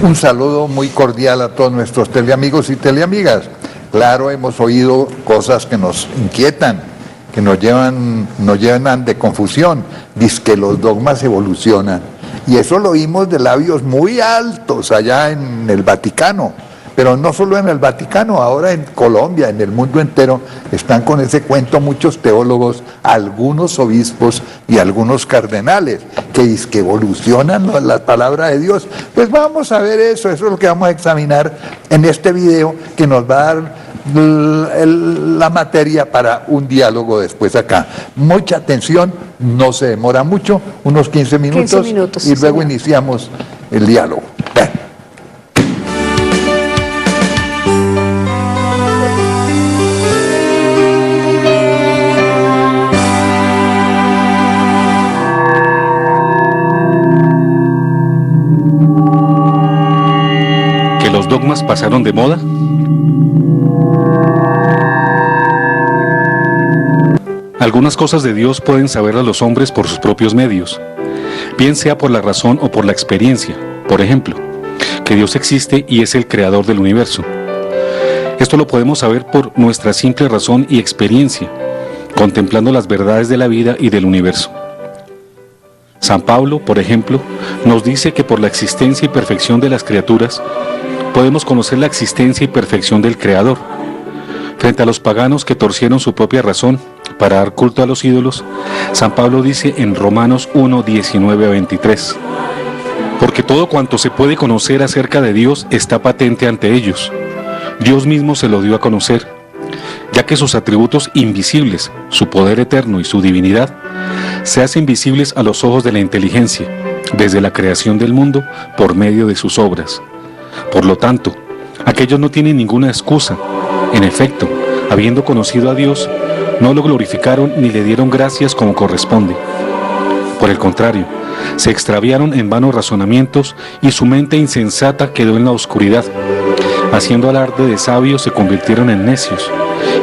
Un saludo muy cordial a todos nuestros teleamigos y teleamigas. Claro, hemos oído cosas que nos inquietan, que nos llenan de confusión. Dice que los dogmas evolucionan. Y eso lo oímos de labios muy altos allá en el Vaticano. Pero no solo en el Vaticano, ahora en Colombia, en el mundo entero, están con ese cuento muchos teólogos, algunos obispos y algunos cardenales, que dicen que evolucionan la palabra de Dios. Pues vamos a ver eso es lo que vamos a examinar en este video, que nos va a dar la materia para un diálogo después acá. Mucha atención, no se demora mucho, unos 15 minutos y luego iniciamos el diálogo. ¿Los dogmas pasaron de moda? Algunas cosas de Dios pueden saberlas los hombres por sus propios medios, bien sea por la razón o por la experiencia. Por ejemplo, que Dios existe y es el creador del universo. Esto lo podemos saber por nuestra simple razón y experiencia, contemplando las verdades de la vida y del universo. San Pablo, por ejemplo, nos dice que por la existencia y perfección de las criaturas, podemos conocer la existencia y perfección del Creador. Frente a los paganos que torcieron su propia razón para dar culto a los ídolos, San Pablo dice en Romanos 1, 19 a 23, porque todo cuanto se puede conocer acerca de Dios está patente ante ellos. Dios mismo se lo dio a conocer, ya que sus atributos invisibles, su poder eterno y su divinidad, se hacen visibles a los ojos de la inteligencia, desde la creación del mundo por medio de sus obras. Por lo tanto, aquellos no tienen ninguna excusa. En efecto, habiendo conocido a Dios, no lo glorificaron ni le dieron gracias como corresponde. Por el contrario, se extraviaron en vanos razonamientos y su mente insensata quedó en la oscuridad. Haciendo alarde de sabios se convirtieron en necios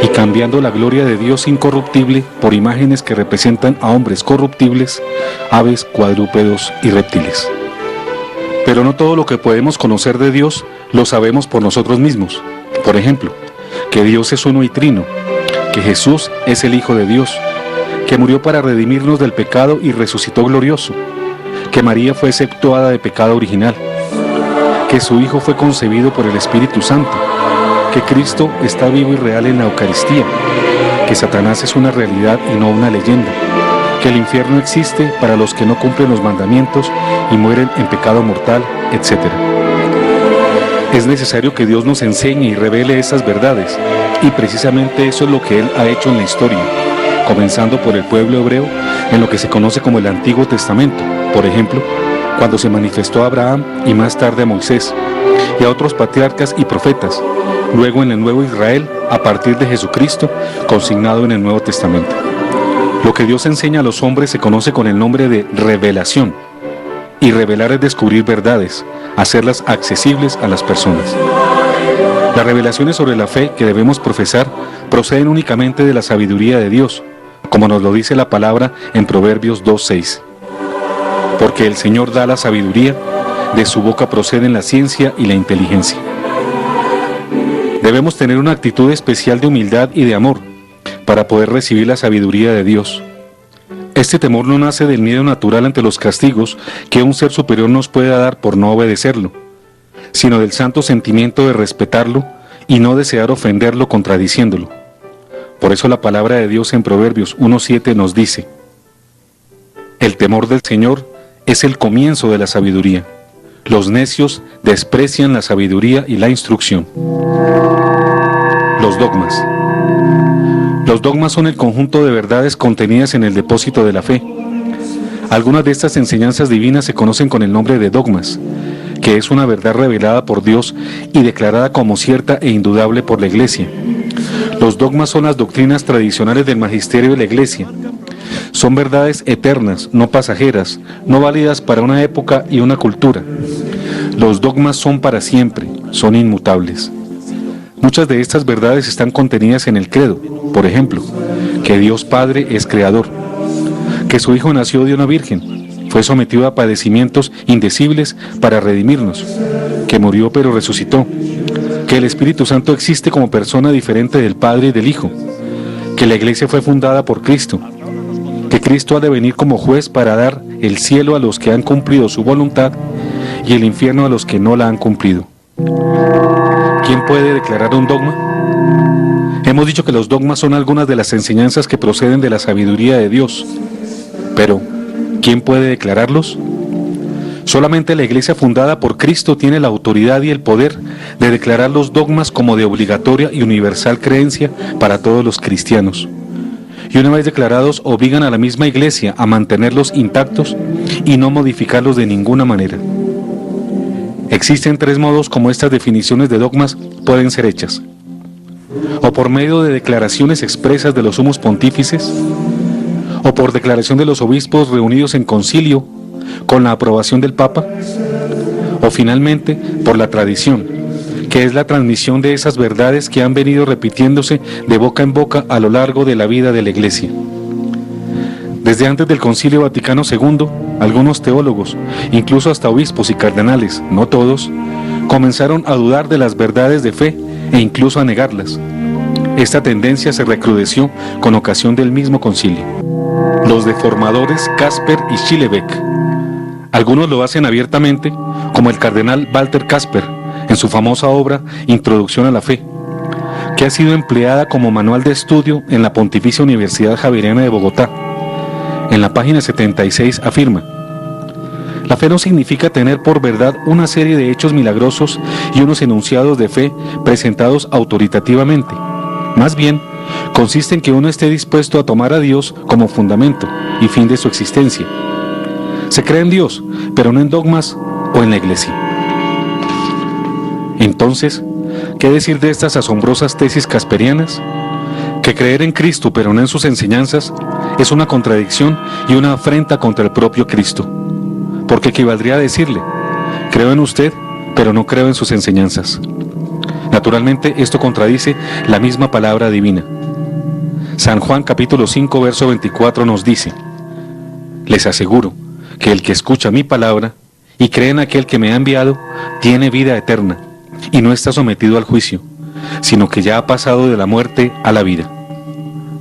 y cambiando la gloria de Dios incorruptible por imágenes que representan a hombres corruptibles, aves, cuadrúpedos y reptiles. Pero no todo lo que podemos conocer de Dios lo sabemos por nosotros mismos. Por ejemplo, que Dios es uno y trino, que Jesús es el Hijo de Dios, que murió para redimirnos del pecado y resucitó glorioso, que María fue exceptuada de pecado original, que su Hijo fue concebido por el Espíritu Santo, que Cristo está vivo y real en la Eucaristía, que Satanás es una realidad y no una leyenda, que el infierno existe para los que no cumplen los mandamientos y mueren en pecado mortal, etc. Es necesario que Dios nos enseñe y revele esas verdades, y precisamente eso es lo que Él ha hecho en la historia, comenzando por el pueblo hebreo en lo que se conoce como el Antiguo Testamento, por ejemplo, cuando se manifestó a Abraham y más tarde a Moisés, y a otros patriarcas y profetas, luego en el Nuevo Israel, a partir de Jesucristo, consignado en el Nuevo Testamento. Lo que Dios enseña a los hombres se conoce con el nombre de revelación, y revelar es descubrir verdades, hacerlas accesibles a las personas. Las revelaciones sobre la fe que debemos profesar proceden únicamente de la sabiduría de Dios, como nos lo dice la palabra en Proverbios 2:6. Porque el Señor da la sabiduría, de su boca proceden la ciencia y la inteligencia. Debemos tener una actitud especial de humildad y de amor, para poder recibir la sabiduría de Dios. Este temor no nace del miedo natural ante los castigos que un ser superior nos puede dar por no obedecerlo, sino del santo sentimiento de respetarlo y no desear ofenderlo contradiciéndolo. Por eso la palabra de Dios en Proverbios 1:7 nos dice: el temor del Señor es el comienzo de la sabiduría. Los necios desprecian la sabiduría y la instrucción. Los dogmas. Los dogmas son el conjunto de verdades contenidas en el depósito de la fe. Algunas de estas enseñanzas divinas se conocen con el nombre de dogmas, que es una verdad revelada por Dios y declarada como cierta e indudable por la Iglesia. Los dogmas son las doctrinas tradicionales del magisterio de la Iglesia. Son verdades eternas, no pasajeras, no válidas para una época y una cultura. Los dogmas son para siempre, son inmutables. Muchas de estas verdades están contenidas en el credo, por ejemplo, que Dios Padre es creador, que su Hijo nació de una virgen, fue sometido a padecimientos indecibles para redimirnos, que murió pero resucitó, que el Espíritu Santo existe como persona diferente del Padre y del Hijo, que la Iglesia fue fundada por Cristo, que Cristo ha de venir como juez para dar el cielo a los que han cumplido su voluntad y el infierno a los que no la han cumplido. ¿Quién puede declarar un dogma? Hemos dicho que los dogmas son algunas de las enseñanzas que proceden de la sabiduría de Dios, pero ¿quién puede declararlos? Solamente la Iglesia fundada por Cristo tiene la autoridad y el poder de declarar los dogmas como de obligatoria y universal creencia para todos los cristianos. Y una vez declarados, obligan a la misma Iglesia a mantenerlos intactos y no modificarlos de ninguna manera. Existen tres modos como estas definiciones de dogmas pueden ser hechas: o por medio de declaraciones expresas de los sumos pontífices, o por declaración de los obispos reunidos en concilio con la aprobación del Papa, o finalmente por la tradición, que es la transmisión de esas verdades que han venido repitiéndose de boca en boca a lo largo de la vida de la Iglesia. Desde antes del Concilio Vaticano II, algunos teólogos, incluso hasta obispos y cardenales, no todos, comenzaron a dudar de las verdades de fe e incluso a negarlas. Esta tendencia se recrudeció con ocasión del mismo concilio. Los deformadores Casper y Schillebeck. Algunos lo hacen abiertamente, como el cardenal Walter Casper, en su famosa obra Introducción a la Fe, que ha sido empleada como manual de estudio en la Pontificia Universidad Javeriana de Bogotá. En la página 76 afirma: la fe no significa tener por verdad una serie de hechos milagrosos y unos enunciados de fe presentados autoritativamente. Más bien, consiste en que uno esté dispuesto a tomar a Dios como fundamento y fin de su existencia. Se cree en Dios, pero no en dogmas o en la Iglesia. Entonces, ¿qué decir de estas asombrosas tesis casperianas? Que creer en Cristo pero no en sus enseñanzas es una contradicción y una afrenta contra el propio Cristo, porque equivaldría a decirle: creo en usted pero no creo en sus enseñanzas. Naturalmente esto contradice la misma palabra divina. San Juan capítulo 5 verso 24 nos dice: les aseguro que el que escucha mi palabra y cree en aquel que me ha enviado tiene vida eterna y no está sometido al juicio, sino que ya ha pasado de la muerte a la vida.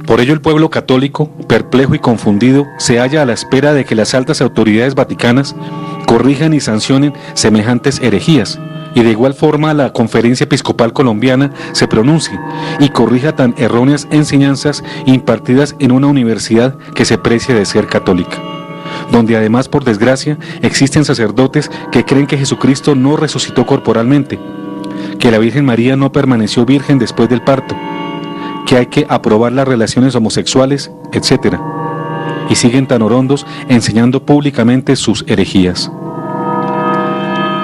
Por ello el pueblo católico, perplejo y confundido, se halla a la espera de que las altas autoridades vaticanas corrijan y sancionen semejantes herejías, y de igual forma la Conferencia Episcopal Colombiana se pronuncie y corrija tan erróneas enseñanzas impartidas en una universidad que se precia de ser católica, donde además, por desgracia, existen sacerdotes que creen que Jesucristo no resucitó corporalmente, que la Virgen María no permaneció virgen después del parto, que hay que aprobar las relaciones homosexuales, etc. Y siguen tan orondos enseñando públicamente sus herejías.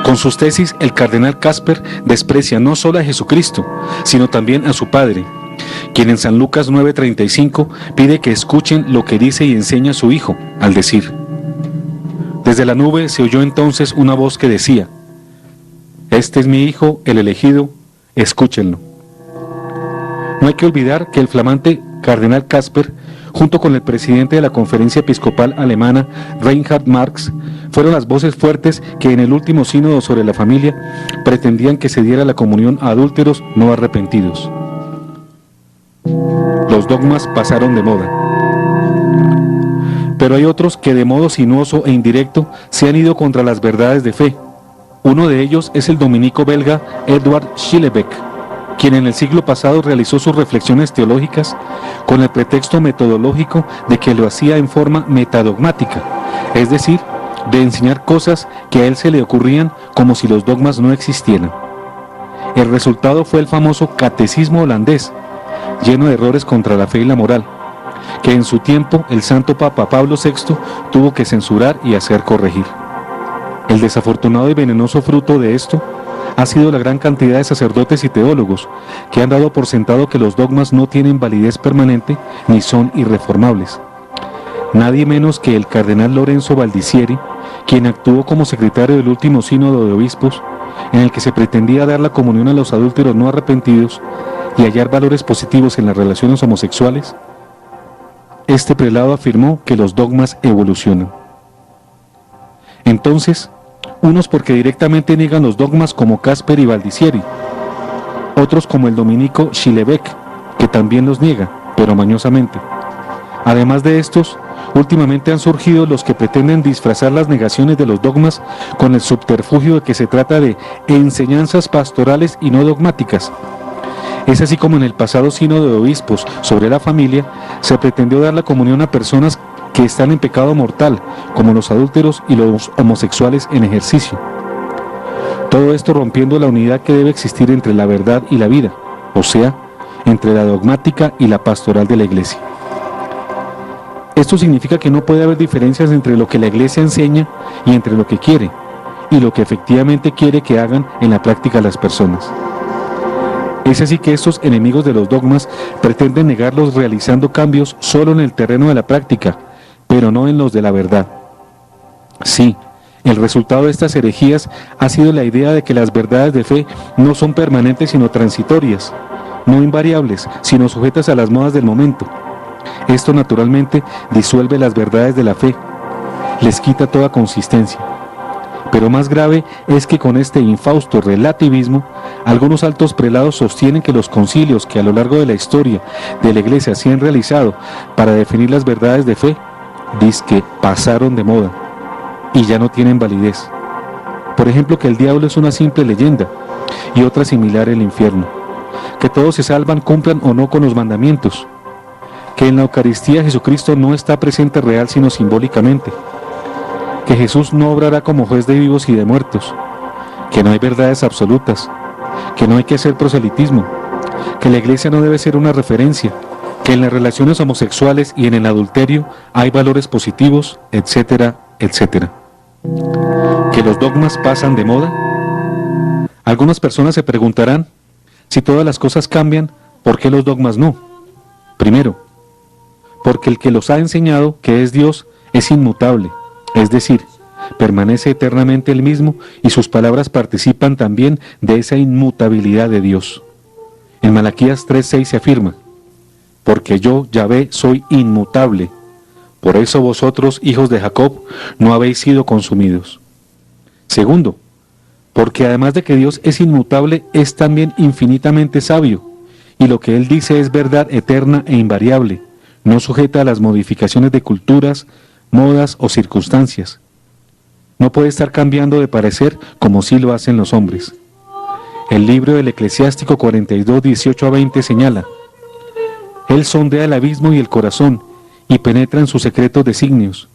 Con sus tesis, el cardenal Casper desprecia no solo a Jesucristo, sino también a su Padre, quien en San Lucas 9:35 pide que escuchen lo que dice y enseña su Hijo, al decir: desde la nube se oyó entonces una voz que decía: este es mi Hijo, el elegido, escúchenlo. No hay que olvidar que el flamante cardenal Casper, junto con el presidente de la Conferencia Episcopal Alemana, Reinhard Marx, fueron las voces fuertes que en el último sínodo sobre la familia pretendían que se diera la comunión a adúlteros no arrepentidos. Los dogmas pasaron de moda. Pero hay otros que de modo sinuoso e indirecto se han ido contra las verdades de fe. Uno de ellos es el dominico belga Edward Schillebeck, quien en el siglo pasado realizó sus reflexiones teológicas con el pretexto metodológico de que lo hacía en forma metadogmática, es decir, de enseñar cosas que a él se le ocurrían como si los dogmas no existieran. El resultado fue el famoso catecismo holandés, lleno de errores contra la fe y la moral, que en su tiempo el Santo Papa Pablo VI tuvo que censurar y hacer corregir. El desafortunado y venenoso fruto de esto ha sido la gran cantidad de sacerdotes y teólogos que han dado por sentado que los dogmas no tienen validez permanente ni son irreformables. Nadie menos que el cardenal Lorenzo Baldisieri, quien actuó como secretario del último sínodo de obispos, en el que se pretendía dar la comunión a los adúlteros no arrepentidos y hallar valores positivos en las relaciones homosexuales, este prelado afirmó que los dogmas evolucionan. Entonces, unos porque directamente niegan los dogmas como Casper y Baldisseri, otros como el dominico Schillebeck, que también los niega, pero mañosamente. Además de estos, últimamente han surgido los que pretenden disfrazar las negaciones de los dogmas con el subterfugio de que se trata de enseñanzas pastorales y no dogmáticas. Es así como en el pasado sínodo de obispos sobre la familia se pretendió dar la comunión a personas que están en pecado mortal, como los adúlteros y los homosexuales en ejercicio. Todo esto rompiendo la unidad que debe existir entre la verdad y la vida, o sea, entre la dogmática y la pastoral de la Iglesia. Esto significa que no puede haber diferencias entre lo que la Iglesia enseña y entre lo que quiere, y lo que efectivamente quiere que hagan en la práctica las personas. Es así que estos enemigos de los dogmas pretenden negarlos realizando cambios solo en el terreno de la práctica, pero no en los de la verdad. Sí, el resultado de estas herejías ha sido la idea de que las verdades de fe no son permanentes sino transitorias, no invariables, sino sujetas a las modas del momento. Esto naturalmente disuelve las verdades de la fe, les quita toda consistencia. Pero más grave es que con este infausto relativismo, algunos altos prelados sostienen que los concilios que a lo largo de la historia de la Iglesia se han realizado para definir las verdades de fe, dizque pasaron de moda y ya no tienen validez. Por ejemplo, que el diablo es una simple leyenda y otra similar el infierno, que todos se salvan cumplan o no con los mandamientos, que en la Eucaristía Jesucristo no está presente real sino simbólicamente, que Jesús no obrará como juez de vivos y de muertos, que no hay verdades absolutas, que no hay que hacer proselitismo, que la Iglesia no debe ser una referencia, que en las relaciones homosexuales y en el adulterio hay valores positivos, etcétera, etcétera. ¿Que los dogmas pasan de moda? Algunas personas se preguntarán, si todas las cosas cambian, ¿por qué los dogmas no? Primero, porque el que los ha enseñado, que es Dios, es inmutable, es decir, permanece eternamente el mismo y sus palabras participan también de esa inmutabilidad de Dios. En Malaquías 3:6 se afirma, porque yo, Yahvé, soy inmutable, por eso vosotros, hijos de Jacob, no habéis sido consumidos. Segundo, porque además de que Dios es inmutable, es también infinitamente sabio, y lo que Él dice es verdad eterna e invariable, no sujeta a las modificaciones de culturas, modas o circunstancias. No puede estar cambiando de parecer como sí lo hacen los hombres. El libro del Eclesiástico 42, 18-20 señala, Él sondea el abismo y el corazón, y penetra en sus secretos designios,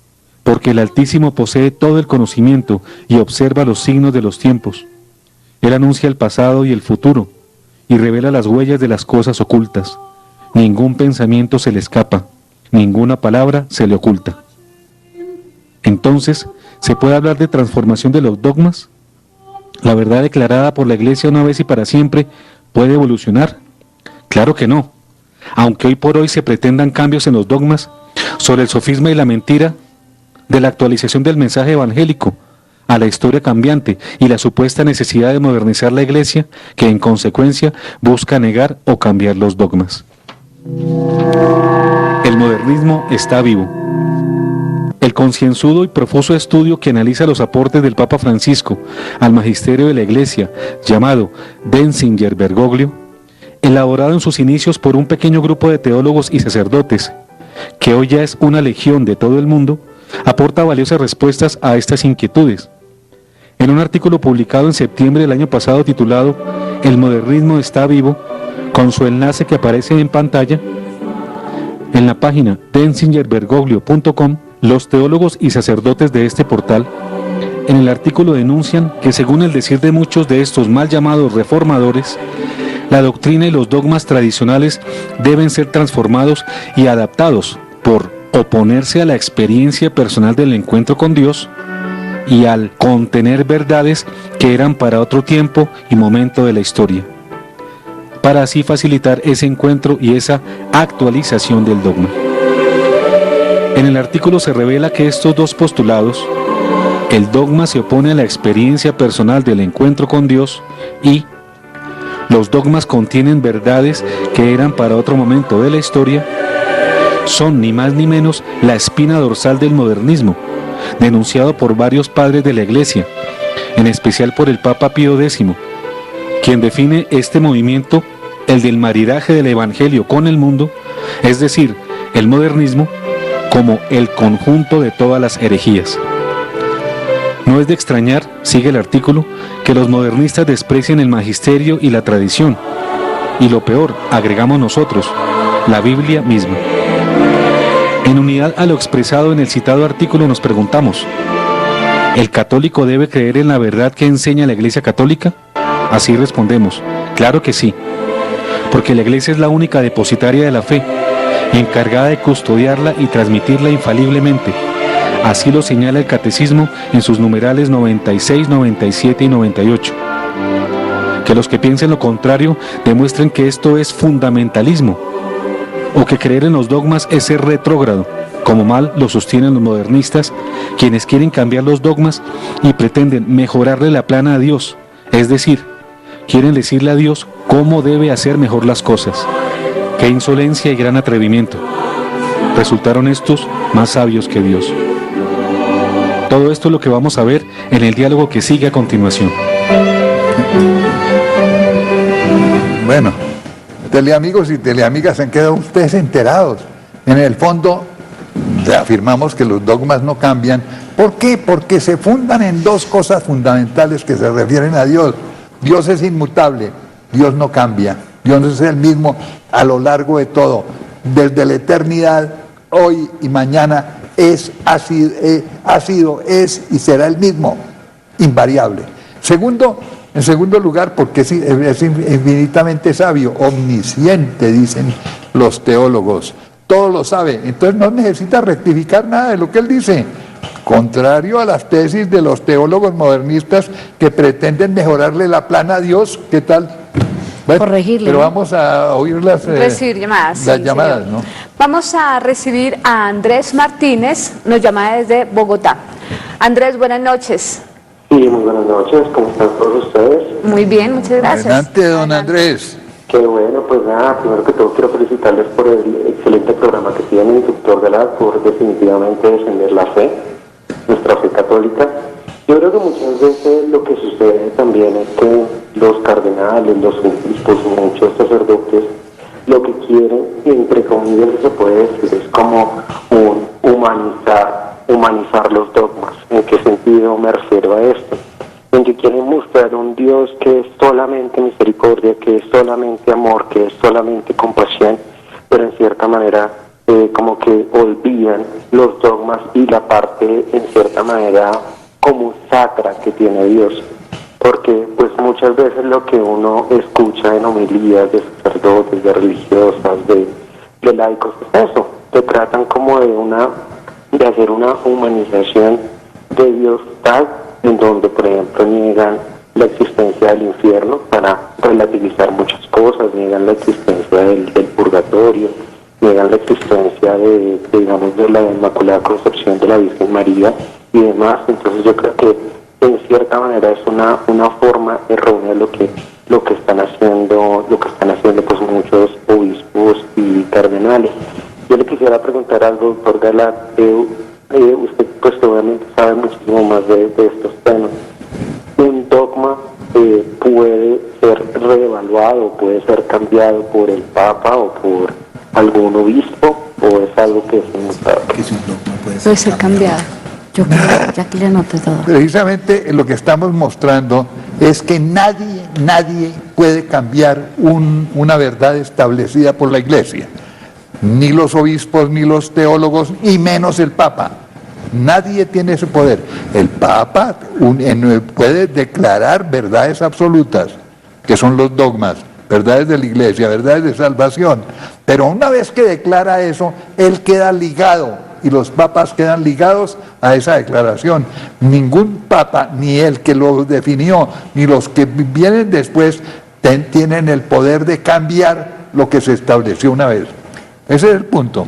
porque el Altísimo posee todo el conocimiento y observa los signos de los tiempos. Él anuncia el pasado y el futuro, y revela las huellas de las cosas ocultas. Ningún pensamiento se le escapa, ninguna palabra se le oculta. Entonces, ¿se puede hablar de transformación de los dogmas? ¿La verdad declarada por la Iglesia una vez y para siempre puede evolucionar? Claro que no. Aunque hoy por hoy se pretendan cambios en los dogmas, sobre el sofisma y la mentira de la actualización del mensaje evangélico a la historia cambiante y la supuesta necesidad de modernizar la Iglesia, que en consecuencia busca negar o cambiar los dogmas. El modernismo está vivo. El concienzudo y profuso estudio que analiza los aportes del Papa Francisco al magisterio de la Iglesia, llamado Denzinger Bergoglio, elaborado en sus inicios por un pequeño grupo de teólogos y sacerdotes, que hoy ya es una legión de todo el mundo, aporta valiosas respuestas a estas inquietudes. En un artículo publicado en septiembre del año pasado titulado El modernismo está vivo, con su enlace que aparece en pantalla, en la página denzingerbergoglio.com, los teólogos y sacerdotes de este portal, en el artículo denuncian que según el decir de muchos de estos mal llamados reformadores, la doctrina y los dogmas tradicionales deben ser transformados y adaptados por oponerse a la experiencia personal del encuentro con Dios y al contener verdades que eran para otro tiempo y momento de la historia, para así facilitar ese encuentro y esa actualización del dogma. En el artículo se revela que estos dos postulados, el dogma se opone a la experiencia personal del encuentro con Dios y los dogmas contienen verdades que eran para otro momento de la historia, son ni más ni menos la espina dorsal del modernismo, denunciado por varios padres de la Iglesia, en especial por el Papa Pío X, quien define este movimiento, el del maridaje del Evangelio con el mundo, es decir, el modernismo, como el conjunto de todas las herejías. No es de extrañar, sigue el artículo, que los modernistas desprecien el magisterio y la tradición, y lo peor, agregamos nosotros, la Biblia misma. En unidad a lo expresado en el citado artículo nos preguntamos, ¿el católico debe creer en la verdad que enseña la Iglesia Católica? Así respondemos, claro que sí, porque la Iglesia es la única depositaria de la fe, encargada de custodiarla y transmitirla infaliblemente. Así lo señala el Catecismo en sus numerales 96, 97 y 98. Que los que piensen lo contrario demuestren que esto es fundamentalismo, o que creer en los dogmas es ser retrógrado, como mal lo sostienen los modernistas, quienes quieren cambiar los dogmas y pretenden mejorarle la plana a Dios, es decir, quieren decirle a Dios cómo debe hacer mejor las cosas. ¡Qué insolencia y gran atrevimiento! Resultaron estos más sabios que Dios. Todo esto es lo que vamos a ver en el diálogo que sigue a continuación. Bueno, teleamigos y teleamigas, ¿han quedado ustedes enterados? En el fondo, afirmamos que los dogmas no cambian. ¿Por qué? Porque se fundan en dos cosas fundamentales que se refieren a Dios. Dios es inmutable, Dios no cambia, Dios es el mismo a lo largo de todo, desde la eternidad, hoy y mañana, ha sido, es y será el mismo, invariable. En segundo lugar, porque es infinitamente sabio, omnisciente, dicen los teólogos, todo lo sabe, entonces no necesita rectificar nada de lo que él dice. Contrario a las tesis de los teólogos modernistas que pretenden mejorarle la plana a Dios, ¿qué tal? Bueno, corregirle. Pero vamos a oír recibir llamadas. Las llamadas, ¿no? Vamos a recibir a Andrés Martínez, nos llama desde Bogotá. Andrés, buenas noches. Sí, muy buenas noches, ¿cómo están todos ustedes? Muy bien, muchas gracias. Adelante, don Andrés. Qué bueno, pues nada, primero que todo quiero felicitarles por el excelente programa que tienen, doctor Galán, por definitivamente defender la fe, nuestra fe católica. Yo creo que muchas veces lo que sucede también es que los cardenales, los obispos, muchos sacerdotes, lo que quieren, entre comillas, se puede decir, es como un humanizar los dogmas. ¿En qué sentido me refiero a esto? En que quieren mostrar un Dios que es solamente misericordia, que es solamente amor, que es solamente compasión, pero en cierta manera como que olvidan los dogmas y la parte, en cierta manera, como sacra que tiene Dios. Porque pues muchas veces lo que uno escucha en homilías de sacerdotes, de religiosas, de laicos, es eso, que tratan como de hacer una humanización de Dios tal, en donde por ejemplo niegan la existencia del infierno para relativizar muchas cosas, niegan la existencia del purgatorio, niegan la existencia de la Inmaculada Concepción de la Virgen María y demás. Entonces yo creo que en cierta manera es una forma errónea lo que están haciendo pues muchos obispos y cardenales. Yo le quisiera preguntar algo, doctor Galán, usted pues obviamente sabe muchísimo más de estos temas. ¿Un dogma puede ser reevaluado, puede ser cambiado por el Papa o por algún obispo, o es algo que es inmutable? Puede ser cambiado. Yo creo, ya que le anoté todo. Precisamente lo que estamos mostrando es que nadie puede cambiar una verdad establecida por la Iglesia. Ni los obispos, ni los teólogos, y menos el Papa. Nadie tiene ese poder. El Papa puede declarar verdades absolutas, que son los dogmas, verdades de la Iglesia, verdades de salvación. Pero una vez que declara eso, él queda ligado, y los papas quedan ligados a esa declaración. Ningún papa, ni el que lo definió, ni los que vienen después, tienen el poder de cambiar lo que se estableció una vez. Ese es el punto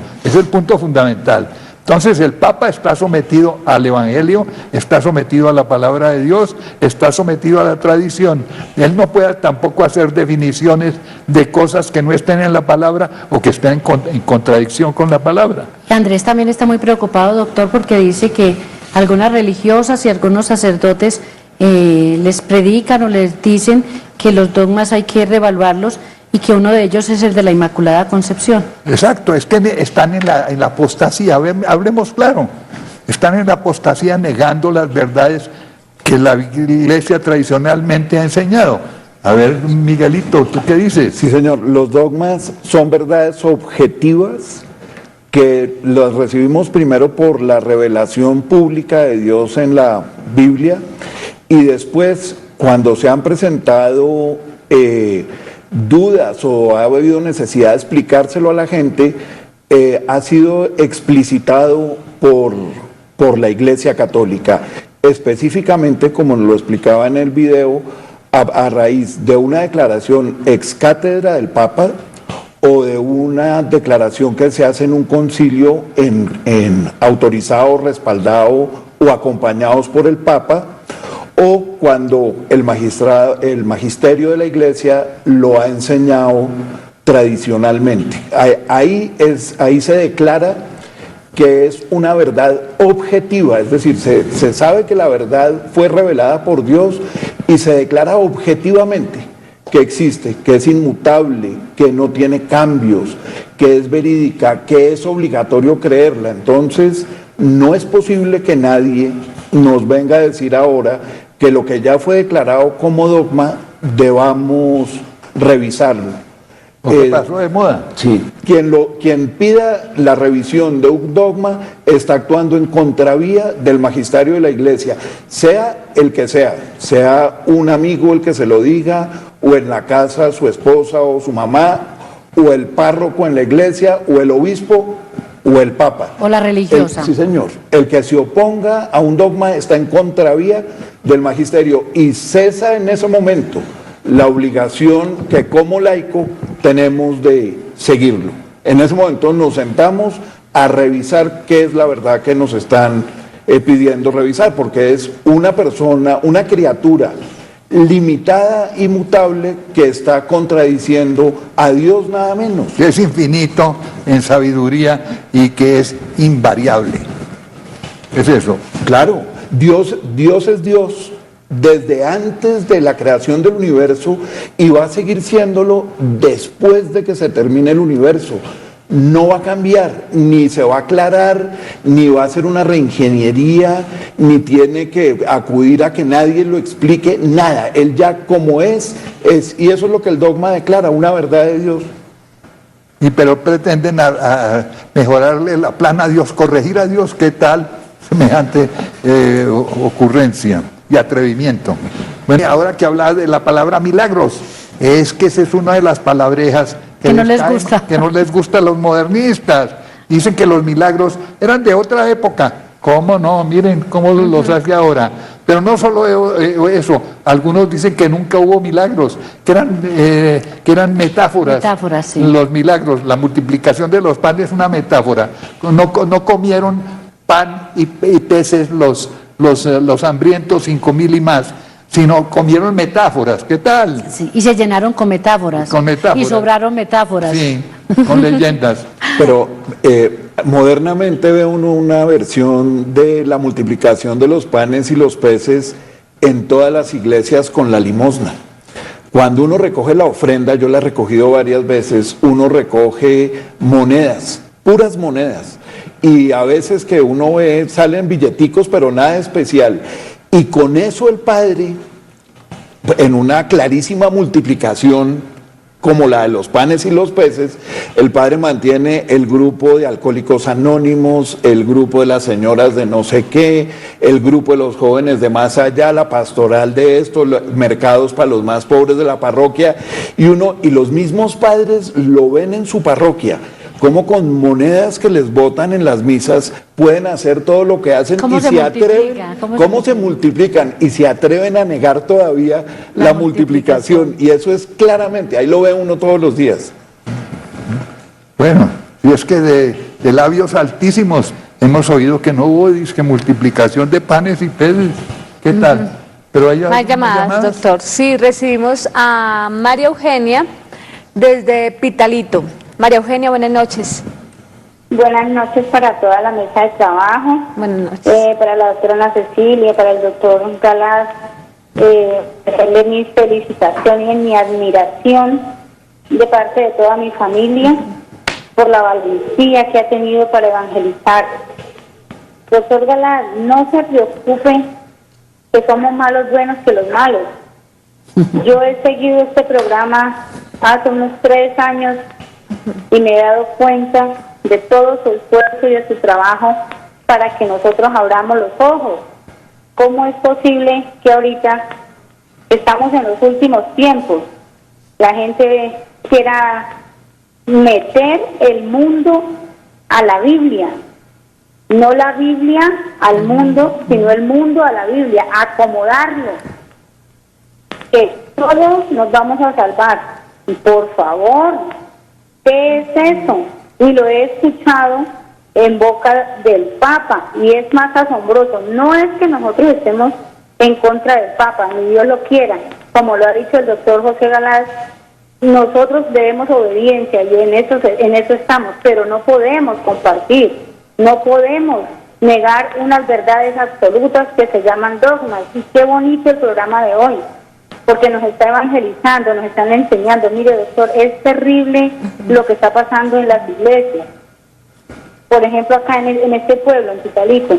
fundamental. Entonces el Papa está sometido al Evangelio, está sometido a la palabra de Dios, está sometido a la tradición. Él no puede tampoco hacer definiciones de cosas que no estén en la palabra o que estén en contradicción con la palabra. Andrés también está muy preocupado, doctor, porque dice que algunas religiosas y algunos sacerdotes les predican o les dicen que los dogmas hay que reevaluarlos y que uno de ellos es el de la Inmaculada Concepción. Exacto, es que están en la apostasía, hablemos claro, están en la apostasía negando las verdades que la Iglesia tradicionalmente ha enseñado. A ver, Miguelito, ¿tú qué dices? Sí, señor, los dogmas son verdades objetivas que las recibimos primero por la revelación pública de Dios en la Biblia y después, cuando se han presentado dudas o ha habido necesidad de explicárselo a la gente, ha sido explicitado por la Iglesia Católica, específicamente, como nos lo explicaba en el video, a raíz de una declaración ex cátedra del Papa o de una declaración que se hace en un concilio autorizado, respaldado o acompañados por el Papa, o cuando el magisterio de la Iglesia lo ha enseñado tradicionalmente. Ahí se declara que es una verdad objetiva, es decir, se sabe que la verdad fue revelada por Dios y se declara objetivamente que existe, que es inmutable, que no tiene cambios, que es verídica, que es obligatorio creerla. Entonces, no es posible que nadie nos venga a decir ahora que lo que ya fue declarado como dogma debamos revisarlo. ¿Qué pasó de moda? Sí. Quien pida la revisión de un dogma está actuando en contravía del magisterio de la Iglesia, sea el que sea un amigo el que se lo diga, o en la casa su esposa o su mamá, o el párroco en la iglesia, o el obispo, o el papa. O la religiosa. Sí, señor. El que se oponga a un dogma está en contravía del magisterio y cesa en ese momento la obligación que como laico tenemos de seguirlo. En ese momento nos sentamos a revisar qué es la verdad que nos están pidiendo revisar, porque es una persona, una criatura limitada, inmutable, que está contradiciendo a Dios nada menos. Que es infinito en sabiduría y que es invariable. Es eso. Claro, Dios es Dios desde antes de la creación del universo y va a seguir siéndolo después de que se termine el universo. No va a cambiar, ni se va a aclarar, ni va a hacer una reingeniería, ni tiene que acudir a que nadie lo explique, nada. Él ya como es, y eso es lo que el dogma declara, una verdad de Dios. Pero pretenden a mejorarle la plana a Dios, corregir a Dios. ¿Qué tal semejante ocurrencia y atrevimiento? Bueno, ahora que hablaba de la palabra milagros, es que esa es una de las palabrejas que no les gusta. Que no les gusta a los modernistas. Dicen que los milagros eran de otra época. ¿Cómo no? Miren cómo los hace ahora. Pero no solo eso, algunos dicen que nunca hubo milagros, que eran metáforas. Metáforas, sí. Los milagros, la multiplicación de los panes es una metáfora. No comieron pan y peces los hambrientos, 5,000 y más, sino comieron metáforas. ¿Qué tal? Sí, y se llenaron con metáforas. Con metáforas. Y sobraron metáforas. Sí, con leyendas. Pero modernamente ve uno una versión de la multiplicación de los panes y los peces en todas las iglesias con la limosna. Cuando uno recoge la ofrenda, yo la he recogido varias veces, uno recoge monedas, puras monedas. Y a veces que uno ve, salen billeticos, pero nada especial. Y con eso el Padre, en una clarísima multiplicación, como la de los panes y los peces, el Padre mantiene el grupo de Alcohólicos Anónimos, el grupo de las señoras de no sé qué, el grupo de los jóvenes de más allá, la pastoral de esto, mercados para los más pobres de la parroquia, y los mismos padres lo ven en su parroquia. Cómo con monedas que les botan en las misas pueden hacer todo lo que hacen y se atreven, cómo se multiplican y se atreven a negar todavía la multiplicación. Y eso es claramente, ahí lo ve uno todos los días. Bueno, y es que de labios altísimos hemos oído que no hubo disque multiplicación de panes y peces. ¿Qué tal? Pero hay llamadas, doctor. Sí, recibimos a María Eugenia desde Pitalito. María Eugenia, buenas noches. Buenas noches para toda la mesa de trabajo, Buenas noches. para la doctora Ana Cecilia, para el doctor Galaz, darle mis felicitaciones y mi admiración de parte de toda mi familia por la valentía que ha tenido para evangelizar. Doctor Galaz, no se preocupe que somos más los buenos que los malos. Yo he seguido este programa hace unos 3 años y me he dado cuenta de todo su esfuerzo y de su trabajo para que nosotros abramos los ojos. ¿Cómo es posible que ahorita estamos en los últimos tiempos? La gente quiera meter el mundo a la Biblia. No la Biblia al mundo, sino el mundo a la Biblia. Acomodarlo. Que todos nos vamos a salvar. Y por favor, ¿qué es eso? Y lo he escuchado en boca del Papa, y es más asombroso. No es que nosotros estemos en contra del Papa, ni Dios lo quiera, como lo ha dicho el doctor José Galaz, nosotros debemos obediencia y en eso estamos, pero no podemos compartir, no podemos negar unas verdades absolutas que se llaman dogmas. Y qué bonito el programa de hoy, porque nos está evangelizando, nos están enseñando. Mire, doctor, es terrible lo que está pasando en las iglesias. Por ejemplo, acá en este pueblo, en Pitalito,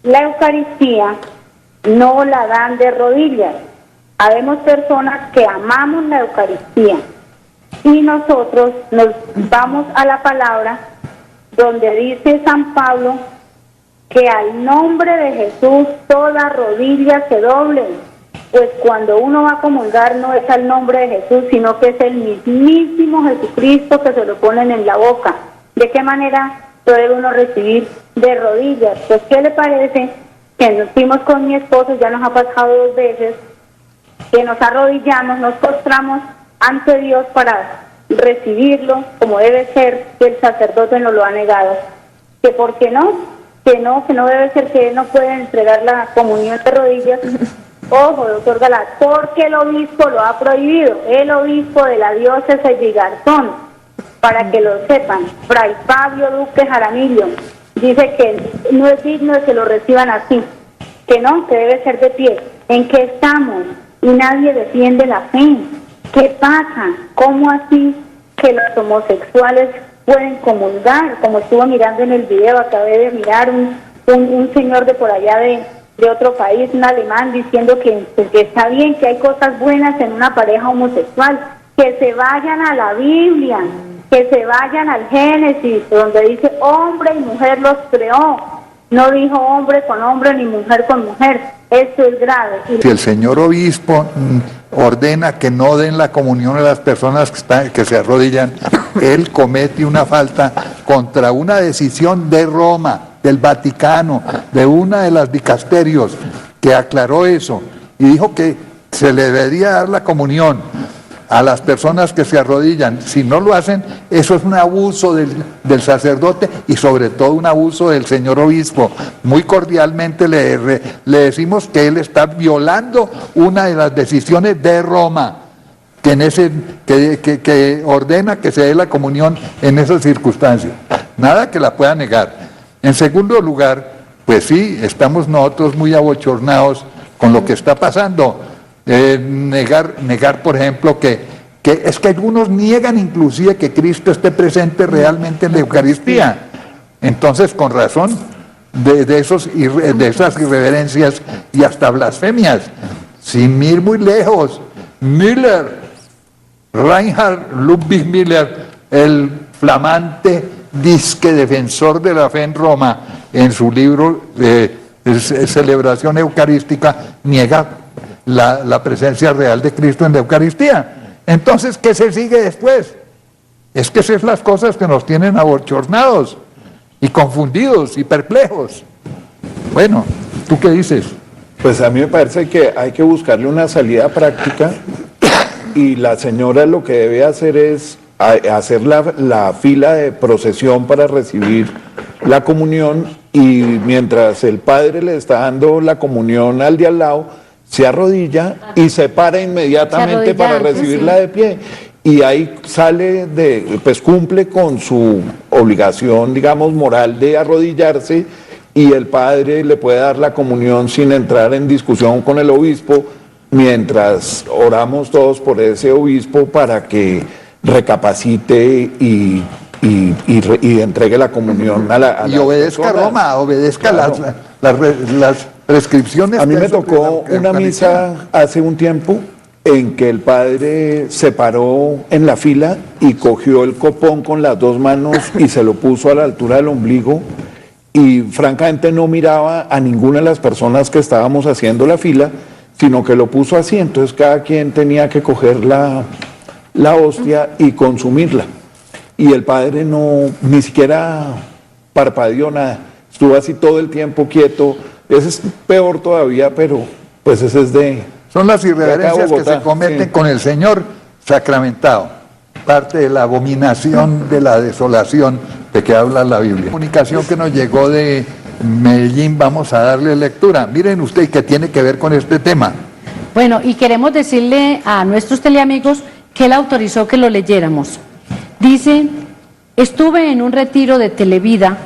la Eucaristía no la dan de rodillas. Habemos personas que amamos la Eucaristía y nosotros nos vamos a la palabra donde dice San Pablo que al nombre de Jesús toda rodilla se doble. Pues cuando uno va a comulgar no es al nombre de Jesús, sino que es el mismísimo Jesucristo que se lo ponen en la boca. ¿De qué manera puede uno recibir de rodillas? Pues ¿qué le parece que nos fuimos con mi esposo, ya nos ha pasado 2 veces, que nos arrodillamos, nos postramos ante Dios para recibirlo como debe ser, que el sacerdote nos lo ha negado? ¿Que por qué no? Que no debe ser, que él no puede entregar la comunión de rodillas. Ojo, doctor Galaz, porque el obispo lo ha prohibido, el obispo de la diócesis de Garzón, para que lo sepan, Fray Fabio Duque Jaramillo, dice que no es digno de que lo reciban así, que no, que debe ser de pie. ¿En qué estamos? Y nadie defiende la fe. ¿Qué pasa? ¿Cómo así que los homosexuales pueden comulgar? Como estuvo mirando en el video, acabé de mirar un señor de por allá de otro país, un alemán, diciendo que está bien, que hay cosas buenas en una pareja homosexual, que se vayan a la Biblia, que se vayan al Génesis, donde dice hombre y mujer los creó, no dijo hombre con hombre ni mujer con mujer. Esto es grave. Si el señor obispo ordena que no den la comunión a las personas que se arrodillan, él comete una falta contra una decisión de Roma, del Vaticano, de una de las dicasterios, que aclaró eso y dijo que se le debería dar la comunión a las personas que se arrodillan. Si no lo hacen, eso es un abuso del sacerdote y sobre todo un abuso del señor obispo. Muy cordialmente le decimos que él está violando una de las decisiones de Roma, que ordena que se dé la comunión en esas circunstancias. Nada que la pueda negar. En segundo lugar, pues sí, estamos nosotros muy abochornados con lo que está pasando. Negar, por ejemplo, que es que algunos niegan inclusive que Cristo esté presente realmente en la Eucaristía. Entonces, con razón de esas irreverencias y hasta blasfemias, sin ir muy lejos, Reinhard Ludwig Müller, el flamante disque defensor de la fe en Roma, en su libro de Celebración Eucarística, niega la presencia real de Cristo en la Eucaristía. Entonces, ¿qué se sigue después? Es que esas son las cosas que nos tienen abochornados y confundidos y perplejos. Bueno, ¿tú qué dices? Pues a mí me parece que hay que buscarle una salida práctica y la señora lo que debe hacer es hacer la fila de procesión para recibir la comunión, y mientras el padre le está dando la comunión al de al lado, se arrodilla y se para inmediatamente para recibirla de pie. y ahí sale pues cumple con su obligación, digamos, moral de arrodillarse, y el padre le puede dar la comunión sin entrar en discusión con el obispo, mientras oramos todos por ese obispo para que recapacite y entregue la comunión a la Y obedezca a Roma, obedezca las prescripciones. A mí me que tocó una misa hace un tiempo en que el padre se paró en la fila y cogió el copón con las dos manos y se lo puso a la altura del ombligo, y francamente no miraba a ninguna de las personas que estábamos haciendo la fila, sino que lo puso así. Entonces cada quien tenía que coger la hostia y consumirla. Y el padre ni siquiera parpadeó nada, estuvo así todo el tiempo quieto. Ese es peor todavía, pero pues ese es Son las irreverencias Bogotá, que se cometen sí, con el Señor sacramentado, parte de la abominación de la desolación de que habla la Biblia. Comunicación que nos llegó de Medellín, vamos a darle lectura. Miren ustedes que tiene que ver con este tema. Bueno, y queremos decirle a nuestros teleamigos que él autorizó que lo leyéramos. Dice, estuve en un retiro de Televida.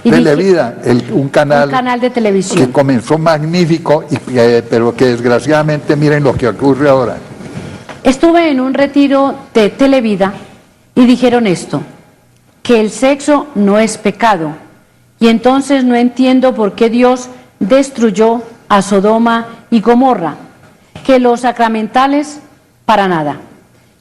Televida, un canal de televisión. que comenzó magnífico, pero que desgraciadamente miren lo que ocurre ahora. Estuve en un retiro de Televida y dijeron esto, que el sexo no es pecado, y entonces no entiendo por qué Dios destruyó a Sodoma y Gomorra, que los sacramentales para nada,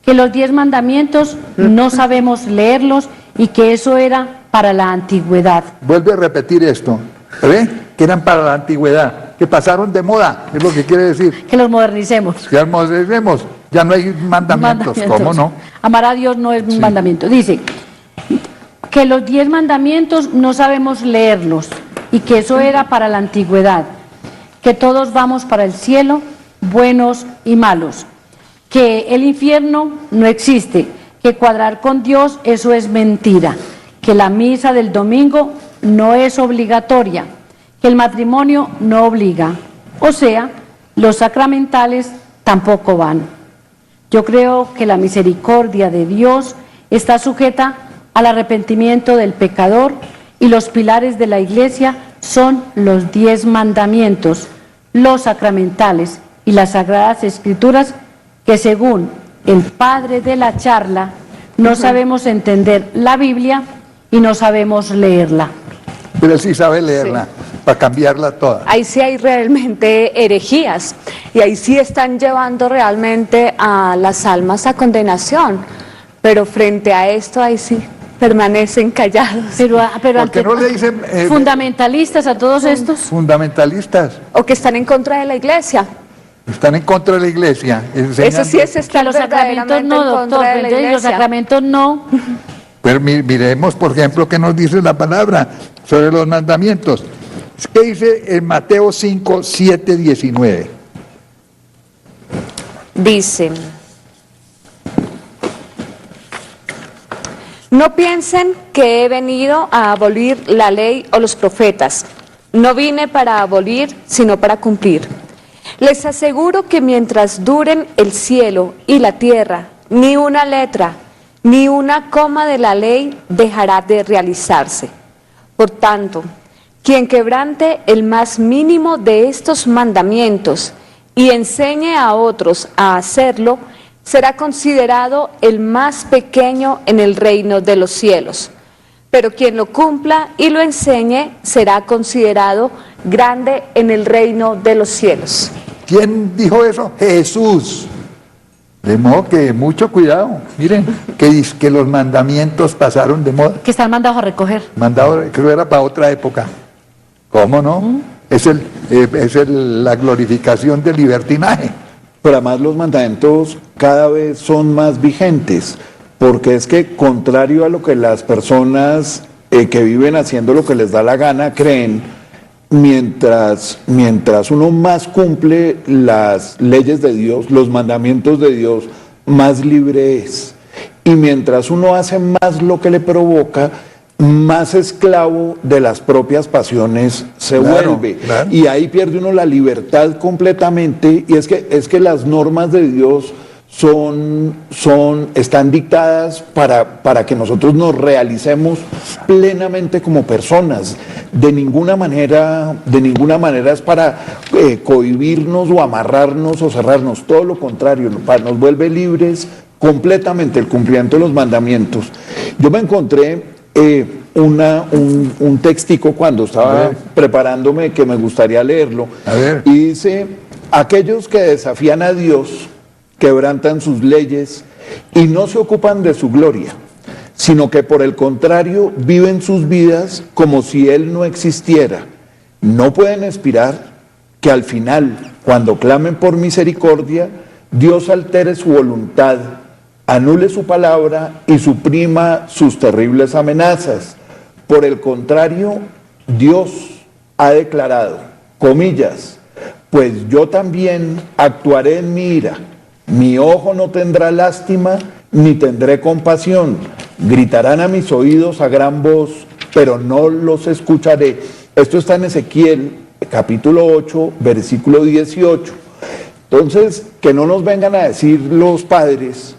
que los 10 mandamientos no sabemos leerlos y que eso era para la antigüedad. Vuelve a repetir esto, ¿ve? Que eran para la antigüedad, que pasaron de moda, es lo que quiere decir. Que los modernicemos. Que modernicemos, ya no hay mandamientos, ¿cómo no? Amar a Dios no es un mandamiento. Dice que los 10 mandamientos no sabemos leerlos y que eso era para la antigüedad, que todos vamos para el cielo, buenos y malos, que el infierno no existe, que cuadrar con Dios eso es mentira, que la misa del domingo no es obligatoria, que el matrimonio no obliga, o sea, los sacramentales tampoco van. Yo creo que la misericordia de Dios está sujeta al arrepentimiento del pecador, y los pilares de la Iglesia son los 10 mandamientos, los sacramentales y las Sagradas Escrituras, que según el padre de la charla no sabemos entender la Biblia y no sabemos leerla. Pero él sí sabe leerla, para cambiarla toda. Ahí sí hay realmente herejías, y ahí sí están llevando realmente a las almas a condenación, pero frente a esto ahí sí permanecen callados. Pero ¿Por qué no le dicen fundamentalistas a todos estos? fundamentalistas? O que están en contra de la Iglesia. Están en contra de la Iglesia. Eso sí es Que estar los sacramentos no, doctor, de la los Iglesia. sacramentos no. Pero miremos, por ejemplo, qué nos dice la palabra sobre los mandamientos. ¿Qué dice en Mateo 5, 7, 19? Dice: no piensen que he venido a abolir la ley o los profetas. No vine para abolir, sino para cumplir. Les aseguro que mientras duren el cielo y la tierra, ni una letra, ni una coma de la ley dejará de realizarse. Por tanto, quien quebrante el más mínimo de estos mandamientos y enseñe a otros a hacerlo, será considerado el más pequeño en el reino de los cielos. Pero quien lo cumpla y lo enseñe será considerado grande en el reino de los cielos. ¿Quién dijo eso? Jesús. De modo que mucho cuidado. Miren, que los mandamientos pasaron de moda. Que están mandados a recoger. Mandado, creo era para otra época. ¿Cómo no? Es la glorificación del libertinaje. Pero además los mandamientos cada vez son más vigentes, porque es que contrario a lo que las personas que viven haciendo lo que les da la gana creen, mientras uno más cumple las leyes de Dios, los mandamientos de Dios, más libre es. Y mientras uno hace más lo que le provoca, más esclavo de las propias pasiones se vuelve. Claro. Y ahí pierde uno la libertad completamente, y es que las normas de Dios están dictadas para que nosotros nos realicemos plenamente como personas. De ninguna manera es para cohibirnos o amarrarnos o cerrarnos, todo lo contrario, nos vuelve libres completamente el cumplimiento de los mandamientos. Yo me encontré un textico cuando estaba preparándome que me gustaría leerlo, y dice: aquellos que desafían a Dios quebrantan sus leyes y no se ocupan de su gloria, sino que por el contrario viven sus vidas como si Él no existiera. No pueden esperar que al final, cuando clamen por misericordia, Dios altere su voluntad, anule su palabra y suprima sus terribles amenazas. Por el contrario, Dios ha declarado, comillas, pues yo también actuaré en mi ira. Mi ojo no tendrá lástima, ni tendré compasión. Gritarán a mis oídos a gran voz, pero no los escucharé. Esto está en Ezequiel, capítulo 8, versículo 18. Entonces, que no nos vengan a decir los padres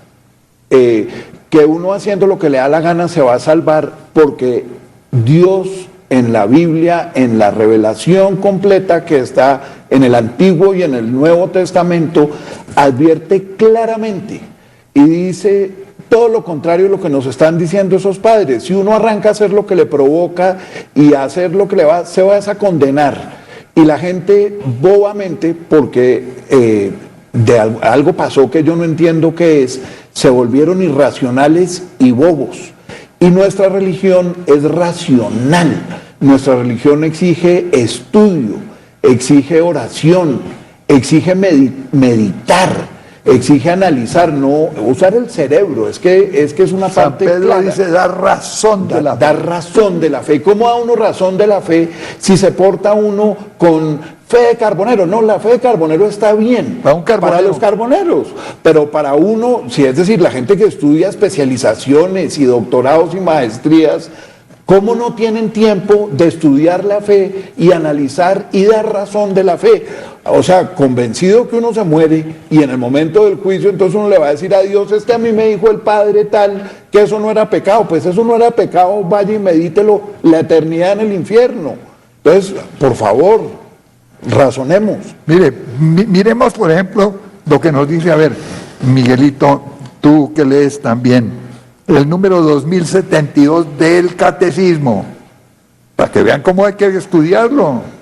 que uno haciendo lo que le da la gana se va a salvar, porque Dios en la Biblia, en la revelación completa que está en el Antiguo y en el Nuevo Testamento, advierte claramente y dice todo lo contrario de lo que nos están diciendo esos padres. Si uno arranca a hacer lo que le provoca y a hacer lo que le va, se va a condenar. Y la gente bobamente, porque algo pasó que yo no entiendo qué es, se volvieron irracionales y bobos. Y nuestra religión es racional. Nuestra religión exige estudio, exige oración, exige meditar, exige analizar, no usar el cerebro. Es que es una San parte Pedro clara. dice dar razón de la fe. Dar razón de la fe. ¿Cómo da uno razón de la fe si se porta uno con fe de carbonero? No, la fe de carbonero está bien para los carboneros, pero para uno, si es decir, la gente que estudia especializaciones y doctorados y maestrías, ¿cómo no tienen tiempo de estudiar la fe y analizar y dar razón de la fe? O sea, convencido que uno se muere y en el momento del juicio entonces uno le va a decir a Dios, es que a mí me dijo el Padre tal que eso no era pecado. Pues eso no era pecado, vaya y medítelo la eternidad en el infierno. Entonces, por favor, razonemos. Mire, miremos por ejemplo lo que nos dice, a ver, Miguelito, tú que lees también, el número 2072 del Catecismo, para que vean cómo hay que estudiarlo.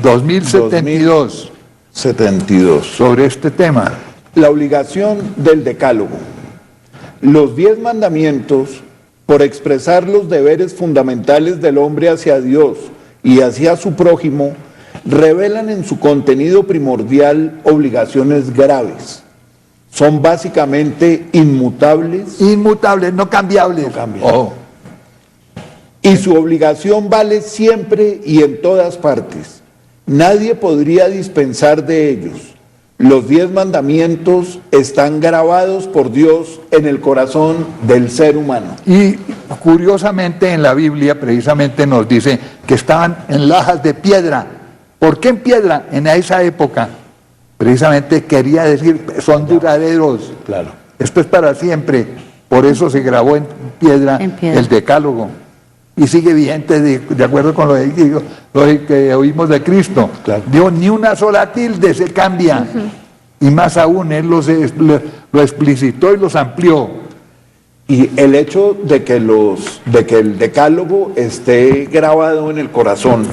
2072. 72. Sobre este tema. La obligación del decálogo. Los 10 mandamientos, por expresar los deberes fundamentales del hombre hacia Dios y hacia su prójimo, revelan en su contenido primordial obligaciones graves. Son básicamente inmutables. Inmutables, no cambiables. No cambiables. Y su obligación vale siempre y en todas partes. Nadie podría dispensar de ellos. Los 10 mandamientos están grabados por Dios en el corazón del ser humano. Y curiosamente en la Biblia precisamente nos dice que estaban en lajas de piedra. ¿Por qué en piedra? En esa época precisamente quería decir son duraderos. Claro. Esto es para siempre. Por eso se grabó en piedra el Decálogo. Y sigue vigente de acuerdo con lo que oímos de Cristo. Claro. Dios, ni una sola tilde se cambia. Y más aún, Él lo explicitó y los amplió. Y el hecho de que el Decálogo esté grabado en el corazón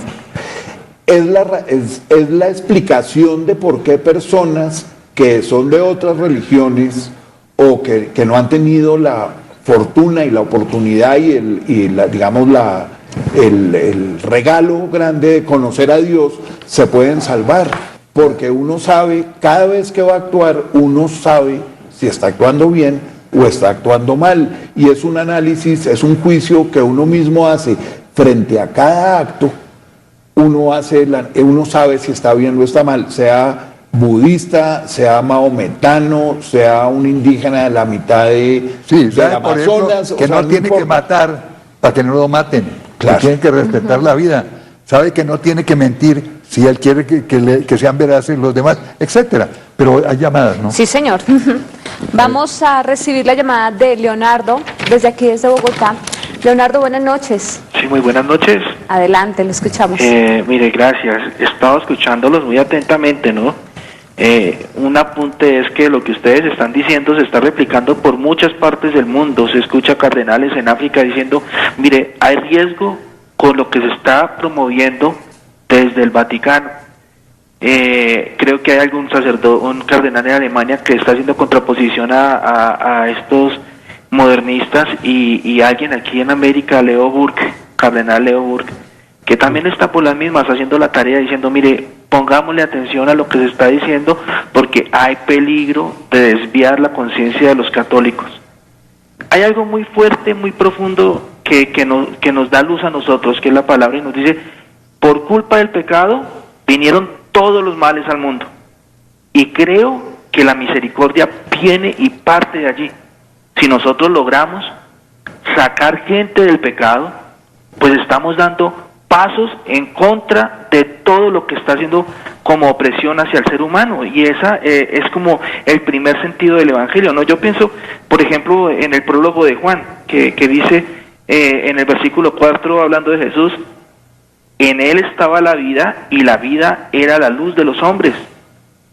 es la explicación de por qué personas que son de otras religiones o que no han tenido la fortuna y la oportunidad y el regalo grande de conocer a Dios, se pueden salvar, porque uno sabe, cada vez que va a actuar, uno sabe si está actuando bien o está actuando mal, y es un análisis, es un juicio que uno mismo hace frente a cada acto. Uno sabe si está bien o está mal, sea budista, sea maometano, sea un indígena de la mitad del Amazonas. Que no tiene que matar para que no lo maten. Claro. Que tiene que respetar la vida. Sabe que no tiene que mentir si él quiere que sean veraces los demás, etcétera. Pero hay llamadas, ¿no? Sí, señor. Vamos a recibir la llamada de Leonardo, desde aquí, desde Bogotá. Leonardo, buenas noches. Sí, muy buenas noches. Adelante, lo escuchamos. Mire, gracias. He estado escuchándolos muy atentamente, ¿no? Un apunte es que lo que ustedes están diciendo se está replicando por muchas partes del mundo. Se escucha cardenales en África diciendo, mire, hay riesgo con lo que se está promoviendo desde el Vaticano. Creo que hay algún sacerdote, un cardenal en Alemania que está haciendo contraposición a estos modernistas y alguien aquí en América, Leo Burke, cardenal Leo Burke, que también está por las mismas haciendo la tarea diciendo, mire, pongámosle atención a lo que se está diciendo porque hay peligro de desviar la conciencia de los católicos. Hay algo muy fuerte, muy profundo que nos da luz a nosotros, que es la palabra, y nos dice, por culpa del pecado vinieron todos los males al mundo. Y creo que la misericordia viene y parte de allí. Si nosotros logramos sacar gente del pecado, pues estamos dando pasos en contra de todo lo que está haciendo como opresión hacia el ser humano, y esa es como el primer sentido del Evangelio, ¿no? Yo pienso, por ejemplo, en el prólogo de Juan, que dice en el versículo 4, hablando de Jesús, en él estaba la vida, y la vida era la luz de los hombres.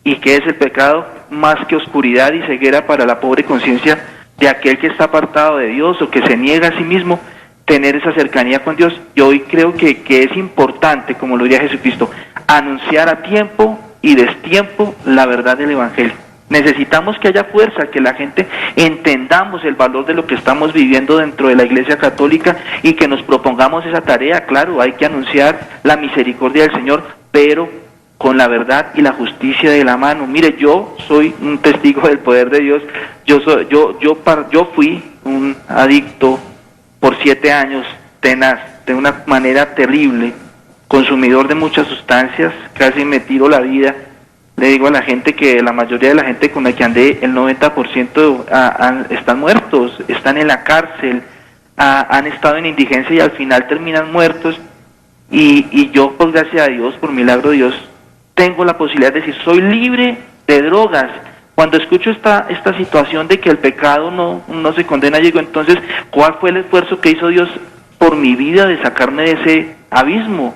¿Y qué es el pecado? Más que oscuridad y ceguera para la pobre conciencia de aquel que está apartado de Dios o que se niega a sí mismo tener esa cercanía con Dios. Y hoy creo que es importante, como lo diría Jesucristo, anunciar a tiempo y destiempo la verdad del Evangelio. Necesitamos que haya fuerza, que la gente entendamos el valor de lo que estamos viviendo dentro de la Iglesia Católica y que nos propongamos esa tarea. Claro, hay que anunciar la misericordia del Señor, pero con la verdad y la justicia de la mano. Mire, yo soy un testigo del poder de Dios. Yo fui un adicto por 7 años, tenaz, de una manera terrible, consumidor de muchas sustancias, casi me tiro la vida. Le digo a la gente que la mayoría de la gente con la que andé, el 90% están muertos, están en la cárcel, han estado en indigencia y al final terminan muertos. Y yo, por gracia de Dios, por milagro de Dios, tengo la posibilidad de decir, soy libre de drogas. Cuando escucho esta situación de que el pecado no se condena, digo, entonces, ¿cuál fue el esfuerzo que hizo Dios por mi vida de sacarme de ese abismo?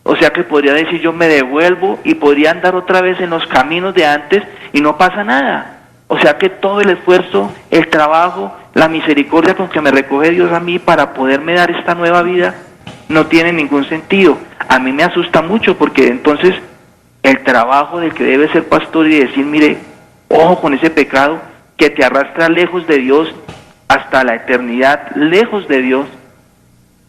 O sea que podría decir, yo me devuelvo y podría andar otra vez en los caminos de antes y no pasa nada. O sea que todo el esfuerzo, el trabajo, la misericordia con que me recoge Dios a mí para poderme dar esta nueva vida no tiene ningún sentido. A mí me asusta mucho porque entonces el trabajo del que debe ser pastor y decir, mire, ojo con ese pecado que te arrastra lejos de Dios hasta la eternidad, lejos de Dios,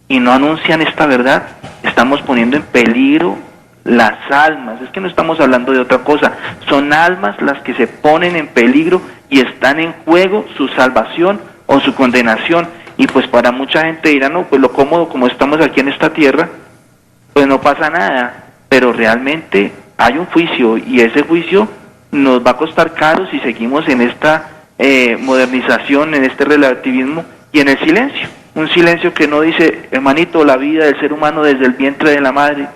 y no anuncian esta verdad, estamos poniendo en peligro las almas. Es que no estamos hablando de otra cosa, son almas las que se ponen en peligro y están en juego su salvación o su condenación. Y pues para mucha gente dirá, no, pues lo cómodo como estamos aquí en esta tierra, pues no pasa nada, pero realmente hay un juicio y ese juicio nos va a costar caro si seguimos en esta modernización, en este relativismo y en el silencio. Un silencio que no dice, hermanito, la vida del ser humano desde el vientre de la madre,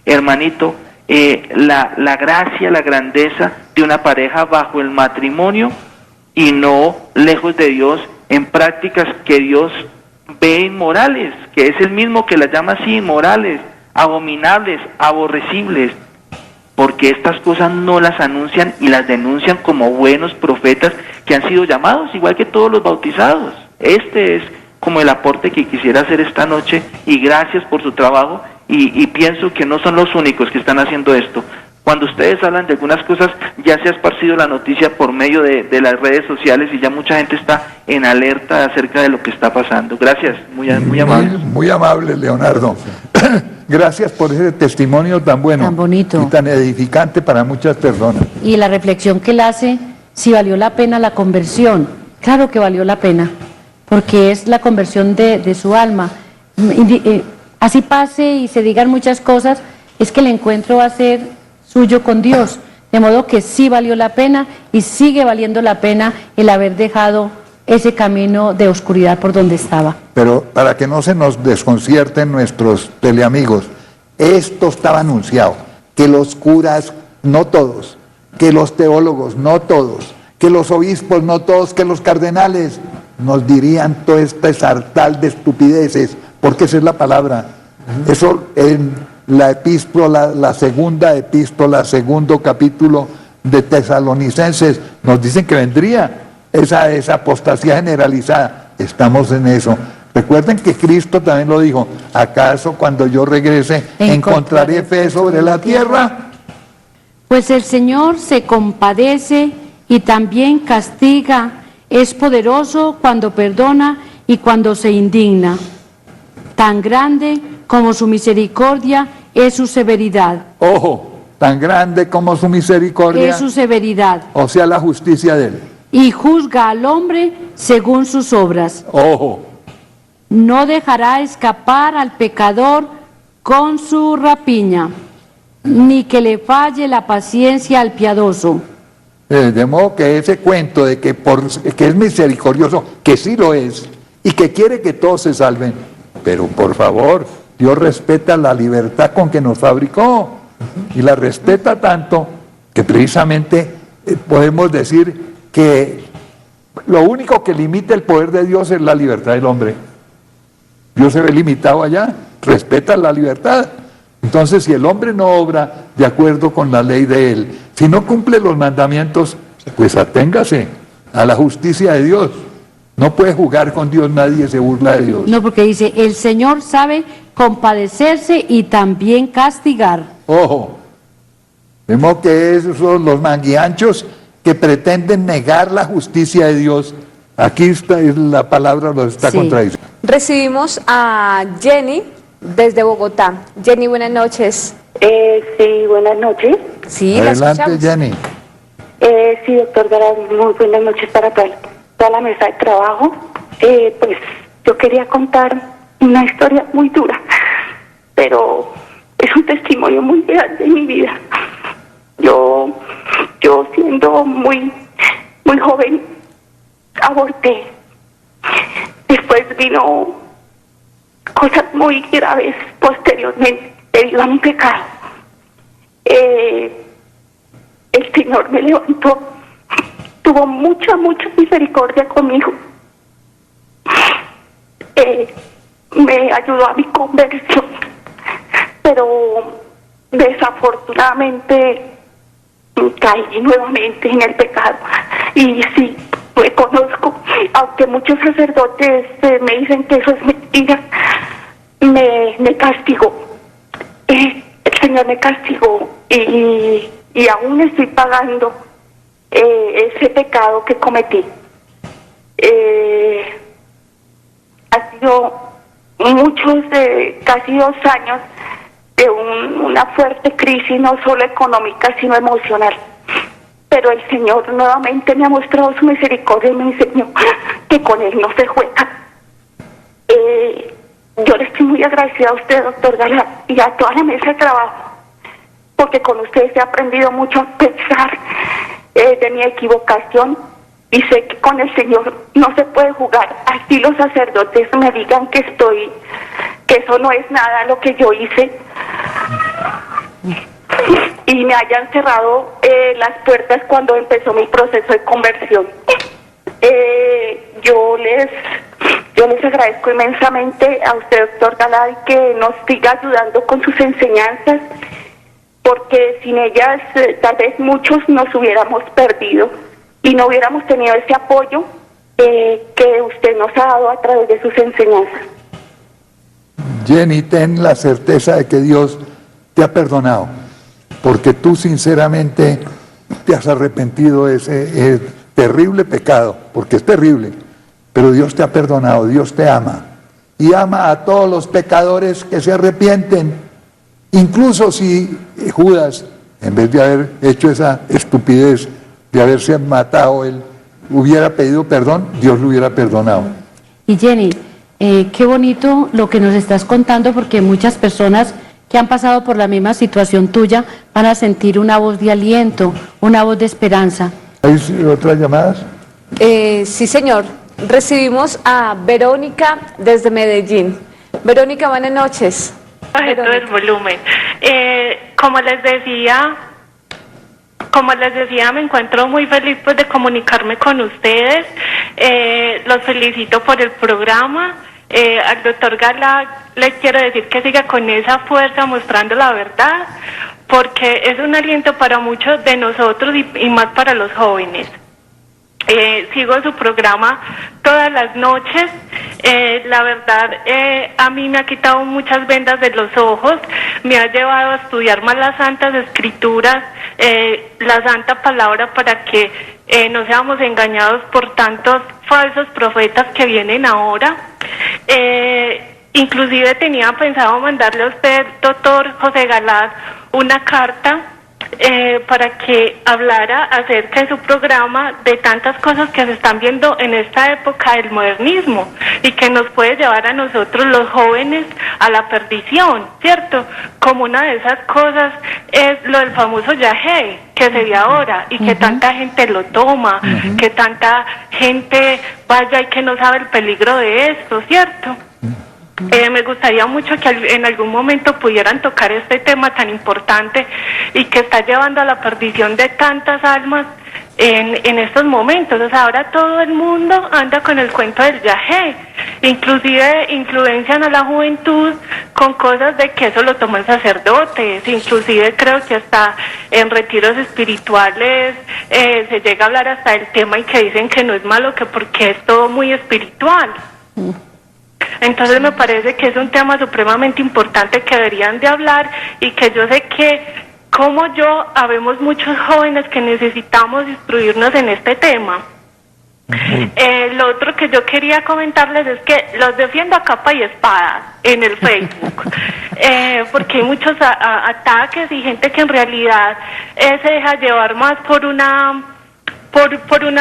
hermanito, la gracia, la grandeza de una pareja bajo el matrimonio y no lejos de Dios en prácticas que Dios ve inmorales, que es el mismo que las llama así, inmorales, abominables, aborrecibles, porque estas cosas no las anuncian y las denuncian como buenos profetas que han sido llamados, igual que todos los bautizados. Este es como el aporte que quisiera hacer esta noche, y gracias por su trabajo, y pienso que no son los únicos que están haciendo esto. Cuando ustedes hablan de algunas cosas, ya se ha esparcido la noticia por medio de las redes sociales y ya mucha gente está en alerta acerca de lo que está pasando. Gracias, muy amable. Muy amable, Leonardo. Gracias por ese testimonio tan bueno, tan bonito y tan edificante para muchas personas. Y la reflexión que él hace, si valió la pena la conversión. Claro que valió la pena, porque es la conversión de su alma. Así pase y se digan muchas cosas, es que el encuentro va a ser suyo con Dios, de modo que sí valió la pena y sigue valiendo la pena el haber dejado ese camino de oscuridad por donde estaba. Pero para que no se nos desconcierten nuestros teleamigos, esto estaba anunciado. que los curas, no todos, que los teólogos, no todos, que los obispos, no todos, que los cardenales nos dirían todo este sartal de estupideces, porque esa es la palabra. Eso en la epístola, la segunda epístola, segundo capítulo de Tesalonicenses, nos dicen que vendría esa apostasía generalizada. Estamos en eso. Recuerden que Cristo también lo dijo: ¿acaso cuando yo regrese encontraré fe sobre la tierra? Pues el Señor se compadece y también castiga, es poderoso cuando perdona y cuando se indigna. Tan grande como su misericordia es su severidad. Ojo, tan grande como su misericordia, Es su severidad. o sea, la justicia de él. Y juzga al hombre según sus obras. Ojo, No dejará escapar al pecador con su rapiña, ni que le falle la paciencia al piadoso. de modo que ese cuento de que es misericordioso, que sí lo es, y que quiere que todos se salven, pero por favor, Dios respeta la libertad con que nos fabricó, y la respeta tanto que precisamente podemos decir que lo único que limita el poder de Dios es la libertad del hombre. Dios se ve limitado allá, respeta la libertad. Entonces, si el hombre no obra de acuerdo con la ley de él, si no cumple los mandamientos, pues aténgase a la justicia de Dios. No puede jugar con Dios, nadie se burla de Dios. No, porque dice, el Señor sabe compadecerse y también castigar. Ojo, vemos que esos son los manguianchos que pretenden negar la justicia de Dios. Aquí está, la palabra los está Sí. contradiciendo. Recibimos a Jenny desde Bogotá. Jenny, buenas noches. Sí, buenas noches. Sí, la Adelante, escuchamos. Jenny. Sí, doctor Garaz, muy buenas noches para toda la mesa de trabajo. Pues yo quería contar una historia muy dura, pero es un testimonio muy grande de mi vida. Yo siendo muy joven, aborté. Después vino cosas muy graves posteriormente debido a mi pecado. El Señor me levantó, tuvo mucha misericordia conmigo. Me ayudó a mi conversión, pero desafortunadamente caí nuevamente en el pecado. Y sí, reconozco, aunque muchos sacerdotes me dicen que eso es mentira, me castigó. El Señor me castigó y aún estoy pagando ese pecado que cometí. Ha sido casi 2 años de una fuerte crisis, no solo económica, sino emocional. Pero el Señor nuevamente me ha mostrado su misericordia y me enseñó que con Él no se juega. Yo le estoy muy agradecida a usted, doctor Galán, y a toda la mesa de trabajo, porque con ustedes he aprendido mucho a pensar de mi equivocación, y sé que con el Señor no se puede jugar. Así los sacerdotes me digan que eso no es nada lo que yo hice, y me hayan cerrado las puertas cuando empezó mi proceso de conversión. Yo les agradezco inmensamente a usted, doctor Galay, que nos siga ayudando con sus enseñanzas, porque sin ellas tal vez muchos nos hubiéramos perdido y no hubiéramos tenido ese apoyo que usted nos ha dado a través de sus enseñanzas. Jenny, ten la certeza de que Dios te ha perdonado, porque tú sinceramente te has arrepentido de ese terrible pecado, porque es terrible, pero Dios te ha perdonado, Dios te ama, y ama a todos los pecadores que se arrepienten, incluso si Judas, en vez de haber hecho esa estupidez de haberse matado, él hubiera pedido perdón, Dios lo hubiera perdonado. Y Jenny, qué bonito lo que nos estás contando, porque muchas personas que han pasado por la misma situación tuya van a sentir una voz de aliento, una voz de esperanza. ¿Hay otras llamadas? Sí, señor. Recibimos a Verónica desde Medellín. Verónica, buenas noches. Bajé todo el volumen. Como les decía, me encuentro muy feliz pues de comunicarme con ustedes. Los felicito por el programa. Al doctor Galá le quiero decir que siga con esa fuerza mostrando la verdad, porque es un aliento para muchos de nosotros y más para los jóvenes. Sigo su programa todas las noches. La verdad, a mí me ha quitado muchas vendas de los ojos, me ha llevado a estudiar más las Santas Escrituras, la Santa Palabra, para que no seamos engañados por tantos falsos profetas que vienen ahora. Inclusive tenía pensado mandarle a usted, doctor José Galás, una carta para que hablara acerca de su programa, de tantas cosas que se están viendo en esta época del modernismo y que nos puede llevar a nosotros los jóvenes a la perdición, ¿cierto? Como una de esas cosas es lo del famoso yagé que se ve ahora y que tanta gente lo toma, que tanta gente vaya y que no sabe el peligro de esto, ¿cierto? Me gustaría mucho que en algún momento pudieran tocar este tema tan importante y que está llevando a la perdición de tantas almas en estos momentos. O sea, ahora todo el mundo anda con el cuento del yagé, inclusive influencian a la juventud con cosas de que eso lo toman sacerdotes, inclusive creo que hasta en retiros espirituales se llega a hablar hasta del tema y que dicen que no es malo, que porque es todo muy espiritual. Entonces me parece que es un tema supremamente importante que deberían de hablar y que yo sé que como yo, habemos muchos jóvenes que necesitamos instruirnos en este tema. Lo otro que yo quería comentarles es que los defiendo a capa y espada en el Facebook, porque hay muchos ataques y gente que en realidad se deja llevar más por una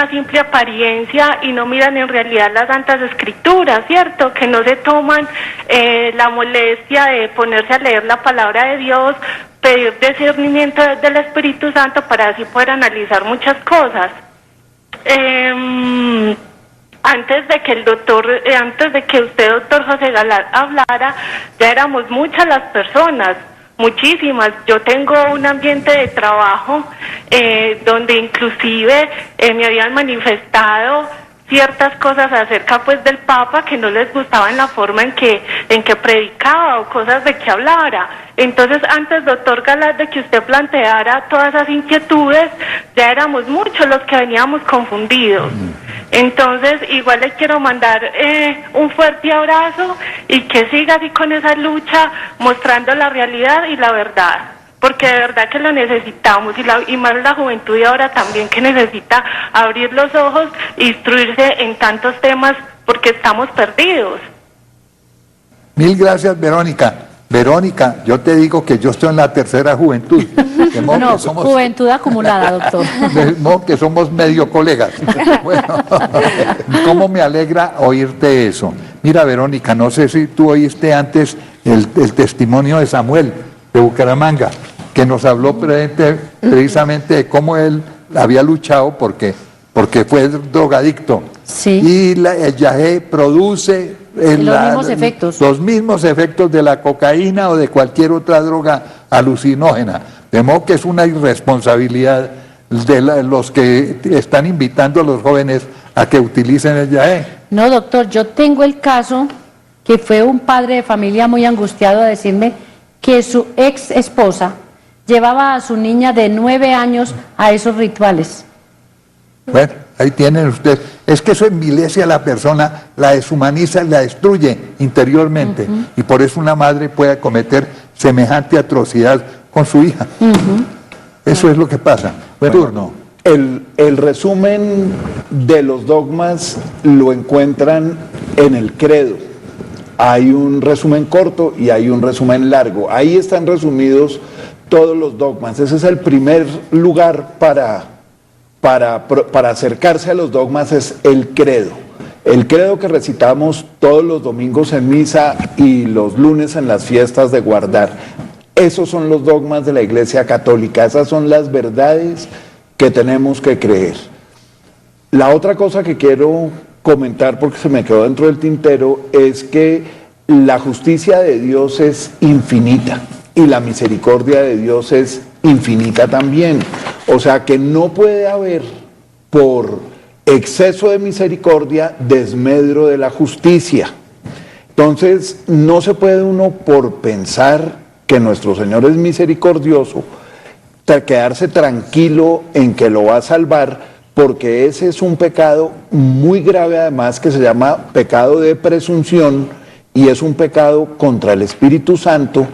simple apariencia y no miran en realidad las Santas Escrituras, ¿cierto? Que no se toman la molestia de ponerse a leer la palabra de Dios, pedir discernimiento del Espíritu Santo para así poder analizar muchas cosas. Antes de que usted, doctor José Galán, hablara, ya éramos muchas las personas, muchísimas. Yo tengo un ambiente de trabajo donde inclusive me habían manifestado ciertas cosas acerca pues del Papa que no les gustaba en la forma en que predicaba o cosas de que hablara. Entonces antes, doctor Galán, de que usted planteara todas esas inquietudes, ya éramos muchos los que veníamos confundidos. Entonces igual le quiero mandar un fuerte abrazo y que siga así con esa lucha, mostrando la realidad y la verdad, porque de verdad que lo necesitamos, y más la juventud de ahora también, que necesita abrir los ojos e instruirse en tantos temas porque estamos perdidos. Mil gracias, Verónica. Verónica, yo te digo que yo estoy en la tercera juventud. De modo No, que somos, juventud acumulada, doctor. de modo que somos medio colegas. Bueno, ¿cómo me alegra oírte eso? Mira, Verónica, no sé si tú oíste antes el testimonio de Samuel de Bucaramanga, que nos habló precisamente de cómo él había luchado porque fue drogadicto. Sí. Y el yagé produce los mismos efectos de la cocaína o de cualquier otra droga alucinógena. De modo que es una irresponsabilidad de los que están invitando a los jóvenes a que utilicen el yagé. No, doctor, yo tengo el caso que fue un padre de familia muy angustiado a decirme que su ex esposa llevaba a su niña de 9 años a esos rituales. Bueno, ahí tienen ustedes. Es que eso envilece a la persona, la deshumaniza, la destruye interiormente. Y por eso una madre puede cometer semejante atrocidad con su hija. Eso es lo que pasa. Turno. El resumen de los dogmas lo encuentran en el credo. Hay un resumen corto y hay un resumen largo. Ahí están resumidos todos los dogmas. Ese es el primer lugar para acercarse a los dogmas, es el credo. El credo que recitamos todos los domingos en misa y los lunes en las fiestas de guardar. Esos son los dogmas de la Iglesia Católica, esas son las verdades que tenemos que creer. La otra cosa que quiero comentar, porque se me quedó dentro del tintero, es que la justicia de Dios es infinita. y la misericordia de Dios es infinita también. O sea que no puede haber por exceso de misericordia desmedro de la justicia. Entonces no se puede uno, por pensar que nuestro Señor es misericordioso, quedarse tranquilo en que lo va a salvar, porque ese es un pecado muy grave además, que se llama pecado de presunción, y es un pecado contra el Espíritu Santo,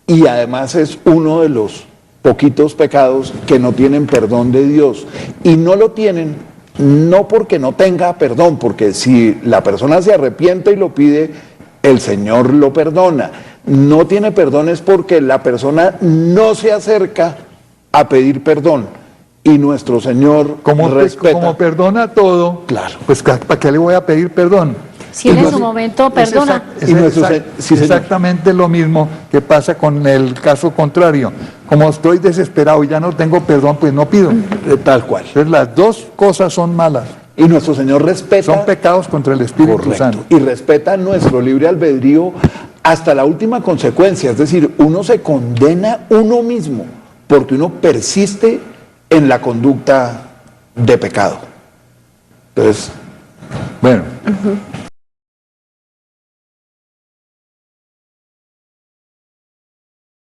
y además es uno de los poquitos pecados que no tienen perdón de Dios. Y no lo tienen no porque no tenga perdón, porque si la persona se arrepiente y lo pide, el Señor lo perdona. No tiene perdón es porque la persona no se acerca a pedir perdón, y nuestro Señor respeta. Como perdona todo, Claro. pues ¿para qué le voy a pedir perdón? Si él en su momento perdona. Exactamente lo mismo que pasa con el caso contrario. Como estoy desesperado y ya no tengo perdón, pues no pido. Tal cual. Entonces las dos cosas son malas. Y nuestro Señor respeta. Son pecados contra el Espíritu Correcto. Santo. Y respeta nuestro libre albedrío hasta la última consecuencia. Es decir, uno se condena uno mismo porque uno persiste en la conducta de pecado. Entonces, bueno,